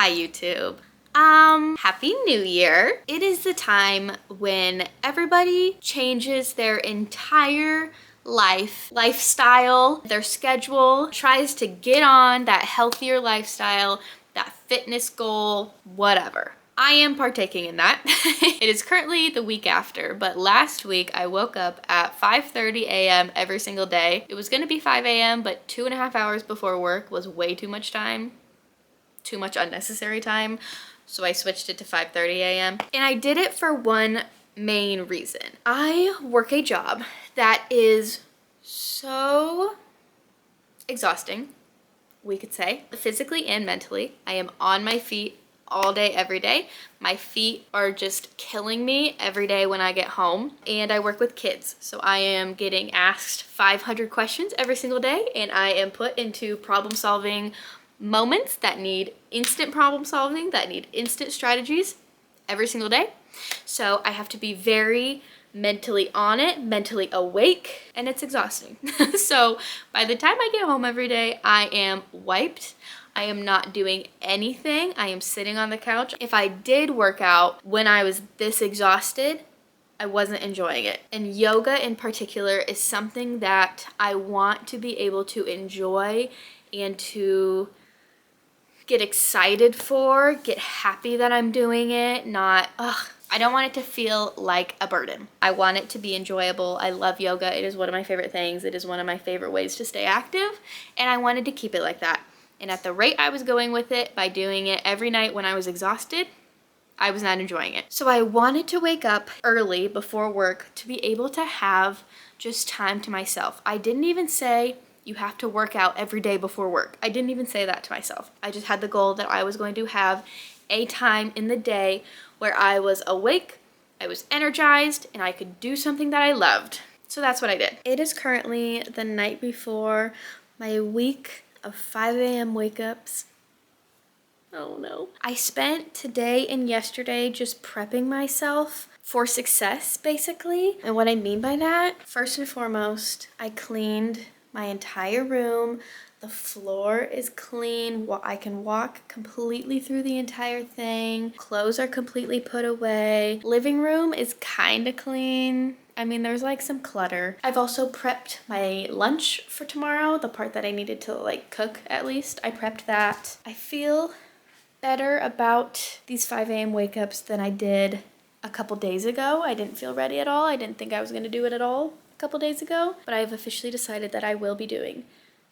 Hi YouTube. Happy New Year. It is the time when everybody changes their entire lifestyle, their schedule, tries to get on that healthier lifestyle, that fitness goal, whatever. I am partaking in that. It is currently the week after, but last week I woke up at 5:30 a.m. every single day. It was gonna be 5 a.m., but 2.5 hours before work was way too much time. Too much unnecessary time. So I switched it to 5:30 a.m. And I did it for one main reason. I work a job that is so exhausting, we could say, physically and mentally. I am on my feet all day, every day. My feet are just killing me every day when I get home. And I work with kids, so I am getting asked 500 questions every single day, and I am put into problem solving moments that need instant problem solving, that need instant strategies every single day. So I have to be very mentally on it, mentally awake, and it's exhausting. So by the time I get home every day, I am wiped. I am not doing anything. I am sitting on the couch. If I did work out when I was this exhausted, I wasn't enjoying it. And yoga in particular is something that I want to be able to enjoy and to get excited for, get happy that I'm doing it, not, I don't want it to feel like a burden. I want it to be enjoyable. I love yoga. It is one of my favorite things. It is one of my favorite ways to stay active, and I wanted to keep it like that. And at the rate I was going with it, by doing it every night when I was exhausted, I was not enjoying it. So I wanted to wake up early before work to be able to have just time to myself. I didn't even say you have to work out every day before work. I didn't even say that to myself. I just had the goal that I was going to have a time in the day where I was awake, I was energized, and I could do something that I loved. So that's what I did. It is currently the night before my week of 5 a.m. wake-ups. Oh no. I spent today and yesterday just prepping myself for success, basically. And what I mean by that, first and foremost, I cleaned my entire room. The floor is clean. I can walk completely through the entire thing. Clothes are completely put away. Living room is kind of clean. I mean, there's like some clutter. I've also prepped my lunch for tomorrow, the part that I needed to like cook at least. I prepped that. I feel better about these 5 a.m. wake-ups than I did a couple days ago. I didn't feel ready at all. I didn't think I was gonna do it at all a couple days ago, but I have officially decided that I will be doing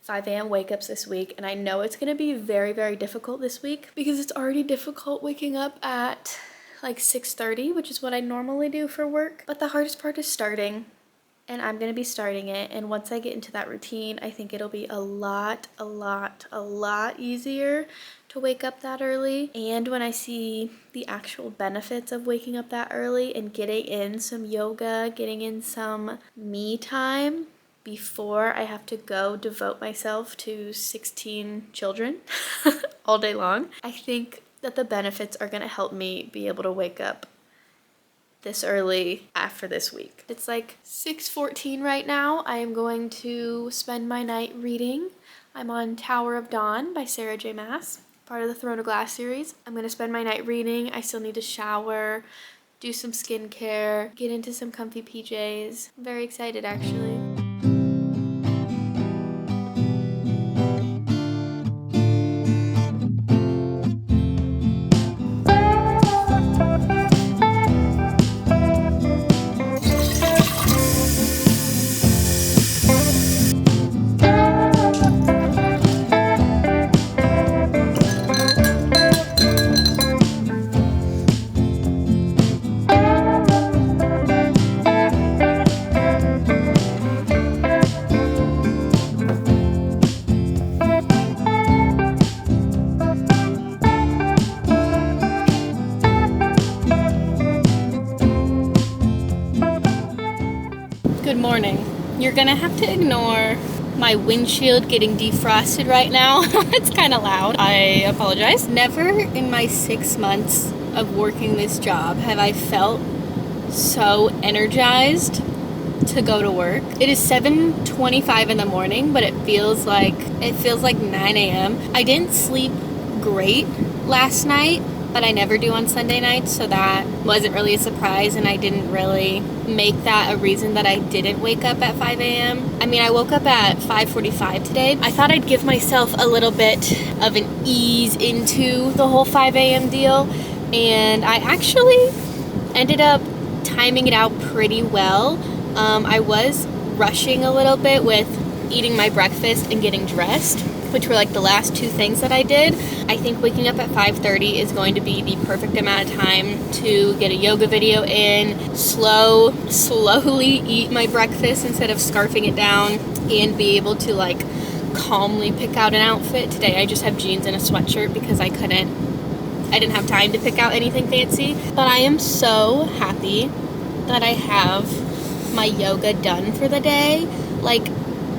5 a.m. wake-ups this week, and I know it's gonna be very, very difficult this week because it's already difficult waking up at like 6:30, which is what I normally do for work. But the hardest part is starting, and I'm gonna be starting it. And once I get into that routine, I think it'll be a lot easier to wake up that early. And when I see the actual benefits of waking up that early and getting in some yoga, getting in some me time before I have to go devote myself to 16 children all day long, I think that the benefits are gonna help me be able to wake up this early after this week. It's like 6:14 right now. I am going to spend my night reading. I'm on Tower of Dawn by Sarah J. Maas, part of the Throne of Glass series. I'm gonna spend my night reading. I still need to shower, do some skincare, get into some comfy PJs. I'm very excited actually. Good morning. You're gonna have to ignore my windshield getting defrosted right now. It's kind of loud. I apologize. Never in my 6 months of working this job have I felt so energized to go to work. It is 7:25 in the morning, but it feels like 9 a.m. I didn't sleep great last night, but I never do on Sunday nights, so that wasn't really a surprise, and I didn't really make that a reason that I didn't wake up at 5 a.m. I mean, I woke up at 5:45 today. I thought I'd give myself a little bit of an ease into the whole 5 a.m. deal, and I actually ended up timing it out pretty well. I was rushing a little bit with eating my breakfast and getting dressed, which were like the last two things that I did. I think waking up at 5:30 is going to be the perfect amount of time to get a yoga video in, slowly eat my breakfast instead of scarfing it down, and be able to like calmly pick out an outfit. Today I just have jeans and a sweatshirt because I didn't have time to pick out anything fancy. But I am so happy that I have my yoga done for the day. Like,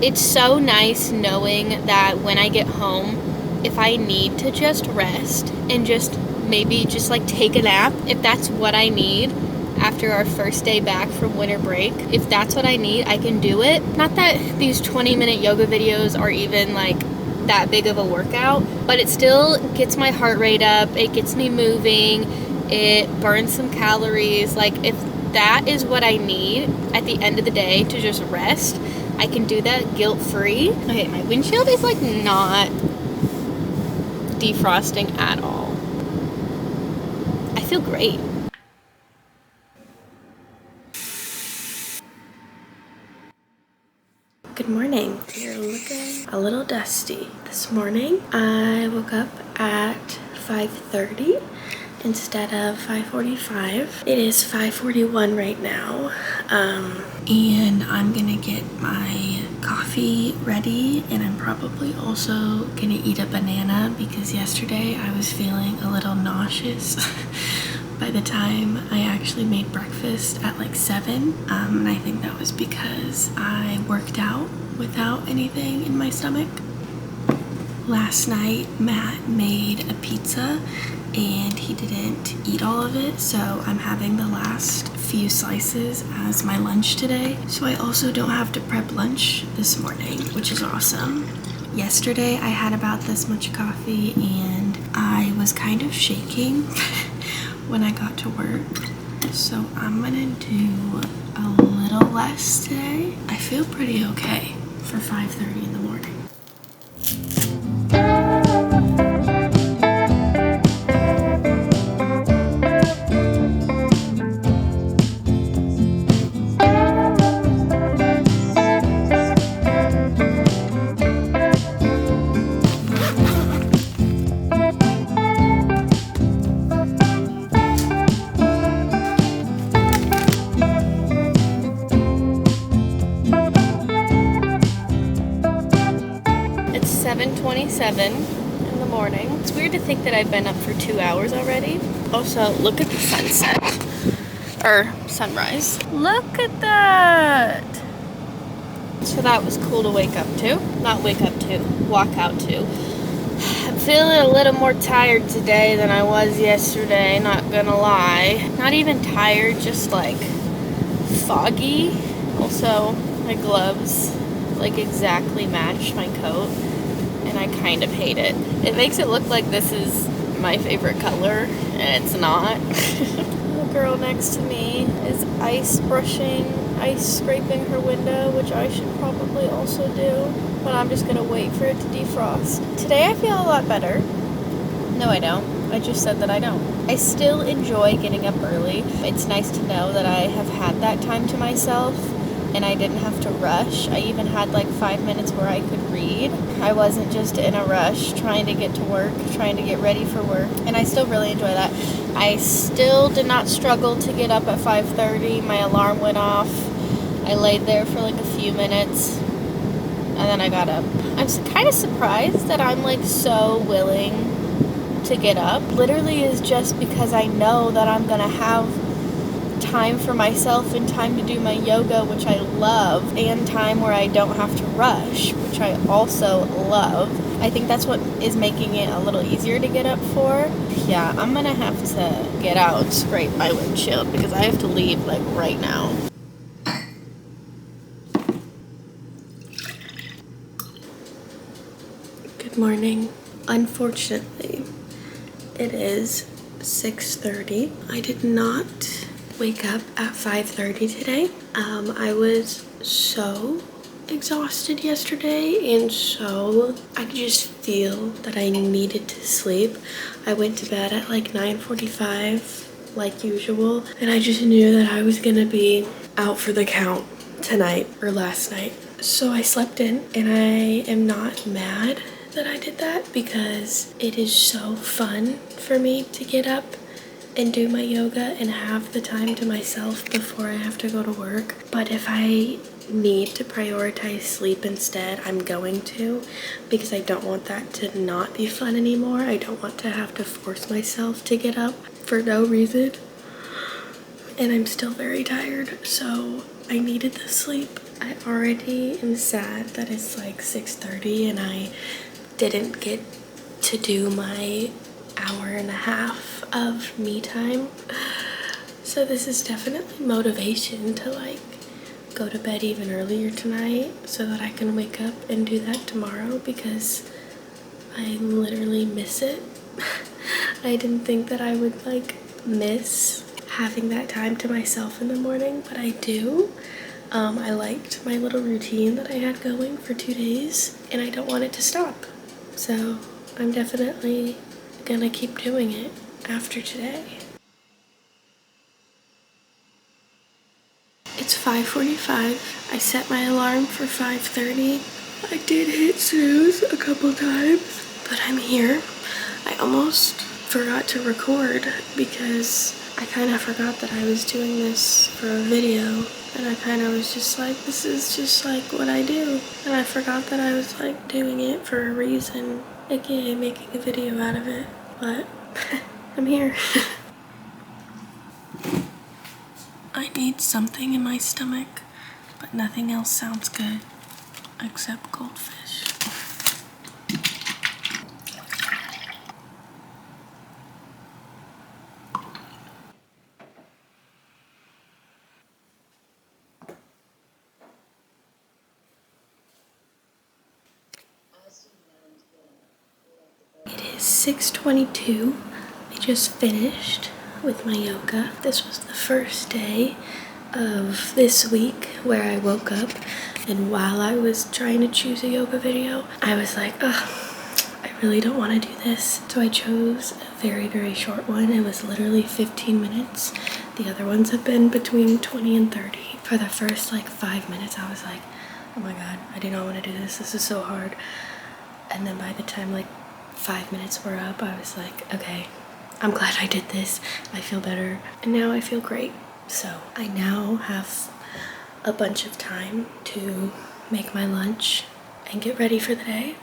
it's so nice knowing that when I get home, if I need to just rest and just maybe just like take a nap, if that's what I need after our first day back from winter break, if that's what I need, I can do it. Not that these 20-minute yoga videos are even like that big of a workout, but it still gets my heart rate up, it gets me moving, it burns some calories. Like, if that is what I need at the end of the day to just rest, I can do that guilt-free. Okay, my windshield is like not defrosting at all. I feel great. Good morning. You're looking a little dusty. This morning, I woke up at 5:30 instead of 5:45. It is 5:41 right now. And I'm gonna get my coffee ready, and I'm probably also gonna eat a banana because yesterday I was feeling a little nauseous by the time I actually made breakfast at like 7. And I think that was because I worked out without anything in my stomach. Last night, Matt made a pizza and he didn't eat all of it, so I'm having the last few slices as my lunch today. So I also don't have to prep lunch this morning, which is awesome. Yesterday, I had about this much coffee and I was kind of shaking when I got to work. So I'm gonna do a little less today. I feel pretty okay for 5:30 in the morning. It's 7:27 in the morning. It's weird to think that I've been up for 2 hours already. Also, look at the sunset, or sunrise. Look at that. So that was cool to wake up to. Not wake up to, walk out to. I'm feeling a little more tired today than I was yesterday, not gonna lie. Not even tired, just like foggy. Also, my gloves like exactly match my coat, and I kind of hate it. It makes it look like this is my favorite color, and it's not. The girl next to me is ice scraping her window, which I should probably also do, but I'm just gonna wait for it to defrost. Today I feel a lot better. No, I don't. I just said that I don't. I still enjoy getting up early. It's nice to know that I have had that time to myself and I didn't have to rush. I even had like 5 minutes where I could read. I wasn't just in a rush trying to get to work, trying to get ready for work, and I still really enjoy that. I still did not struggle to get up at 5:30. My alarm went off. I laid there for like a few minutes and then I got up. I'm kind of surprised that I'm like so willing to get up. Literally is just because I know that I'm gonna have time for myself and time to do my yoga, which I love, and time where I don't have to rush, which I also love. I think that's what is making it a little easier to get up for. Yeah, I'm gonna have to get out and scrape my windshield because I have to leave like right now. Good morning. Unfortunately, It is 6:30. I did not wake up at 5:30 today. I was so exhausted yesterday, and so I could just feel that I needed to sleep. I went to bed at like 9:45 like usual, and I just knew that I was gonna be out for the count tonight or last night. So I slept in, and I am not mad that I did that because it is so fun for me to get up and do my yoga and have the time to myself before I have to go to work. But if I need to prioritize sleep instead, I'm going to, because I don't want that to not be fun anymore. I don't want to have to force myself to get up for no reason. And I'm still very tired, so I needed the sleep. I already am sad that it's like 6:30 and I didn't get to do my hour and a half of me time. So this is definitely motivation to like go to bed even earlier tonight so that I can wake up and do that tomorrow, because I literally miss it. I didn't think that I would like miss having that time to myself in the morning, but I do. I liked my little routine that I had going for 2 days, and I don't want it to stop. So I'm definitely gonna keep doing it after today. It's 5:45. I set my alarm for 5:30. I did hit snooze a couple times, but I'm here. I almost forgot to record because I kind of forgot that I was doing this for a video, and I kind of was just like, this is just like what I do, and I forgot that I was like doing it for a reason, aka making a video out of it, but I'm here. I need something in my stomach, but nothing else sounds good except goldfish. It is 6:22. I just finished with my yoga. This was the first day of this week where I woke up, and while I was trying to choose a yoga video, I was like, ugh, I really don't want to do this. So I chose a very, very short one. It was literally 15 minutes. The other ones have been between 20 and 30. For the first like 5 minutes, I was like, oh my God, I do not want to do this. This is so hard. And then by the time like 5 minutes were up, I was like, okay, I'm glad I did this. I feel better. And now I feel great. So I now have a bunch of time to make my lunch and get ready for the day,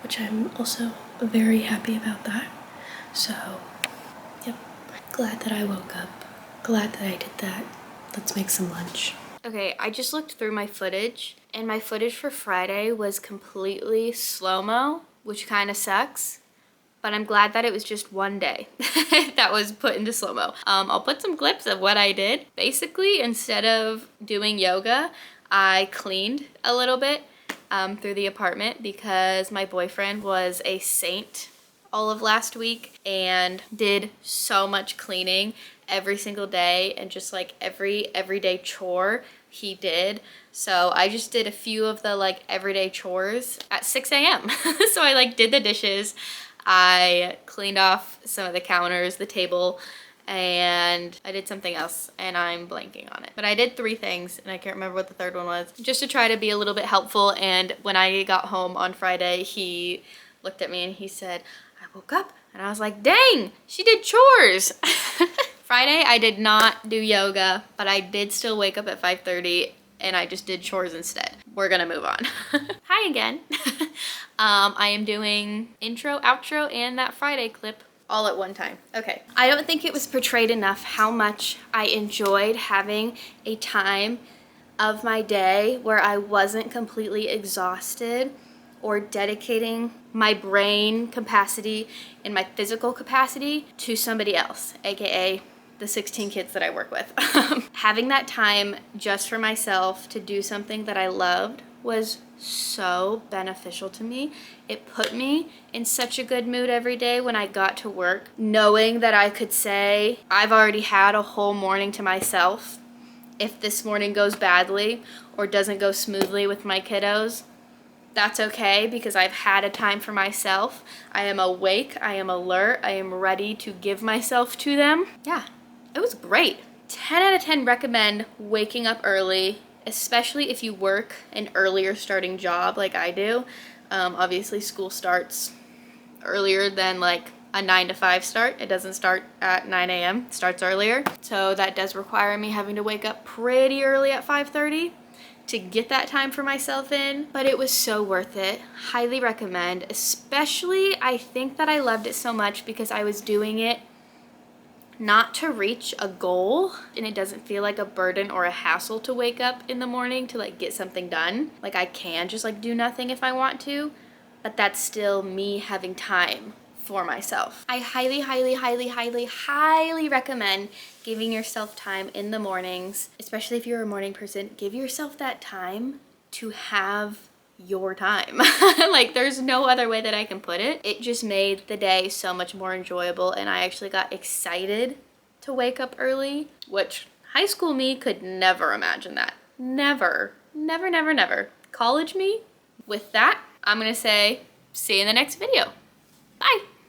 which I'm also very happy about that. So, yep, glad that I woke up. Glad that I did that. Let's make some lunch. Okay, I just looked through my footage, and my footage for Friday was completely slow-mo, which kind of sucks, but I'm glad that it was just one day that was put into slow-mo. I'll put some clips of what I did. Basically, instead of doing yoga, I cleaned a little bit through the apartment because my boyfriend was a saint all of last week and did so much cleaning every single day, and just like everyday chore he did. So I just did a few of the like everyday chores at 6 a.m. So I like did the dishes, I cleaned off some of the counters, the table, and I did something else and I'm blanking on it. But I did 3 things and I can't remember what the third one was, just to try to be a little bit helpful. And when I got home on Friday, he looked at me and he said, I woke up, and I was like, dang, she did chores. Friday, I did not do yoga, but I did still wake up at 5:30 and I just did chores instead. We're gonna move on. Hi again. I am doing intro, outro, and that Friday clip all at one time. Okay. I don't think it was portrayed enough how much I enjoyed having a time of my day where I wasn't completely exhausted or dedicating my brain capacity and my physical capacity to somebody else, aka the 16 kids that I work with. Having that time just for myself to do something that I loved was so beneficial to me. It put me in such a good mood every day when I got to work, knowing that I could say, I've already had a whole morning to myself. If this morning goes badly or doesn't go smoothly with my kiddos, that's okay because I've had a time for myself. I am awake, I am alert, I am ready to give myself to them. Yeah, it was great. 10 out of 10 recommend waking up early, especially if you work an earlier starting job like I do. Obviously school starts earlier than like a 9 to 5 start. It doesn't start at 9 a.m. It starts earlier. So that does require me having to wake up pretty early at 5:30 to get that time for myself in, but it was so worth it. Highly recommend. Especially, I think that I loved it so much because I was doing it not to reach a goal, and it doesn't feel like a burden or a hassle to wake up in the morning to like get something done. Like I can just like do nothing if I want to, but that's still me having time for myself. I highly, highly, highly, highly, highly recommend giving yourself time in the mornings, especially if you're a morning person. Give yourself that time to have your time. Like there's no other way that I can put it. It just made the day so much more enjoyable, and I actually got excited to wake up early, which high school me could never imagine that. Never, never, never, never. College me, with that, I'm gonna say, see you in the next video. Bye.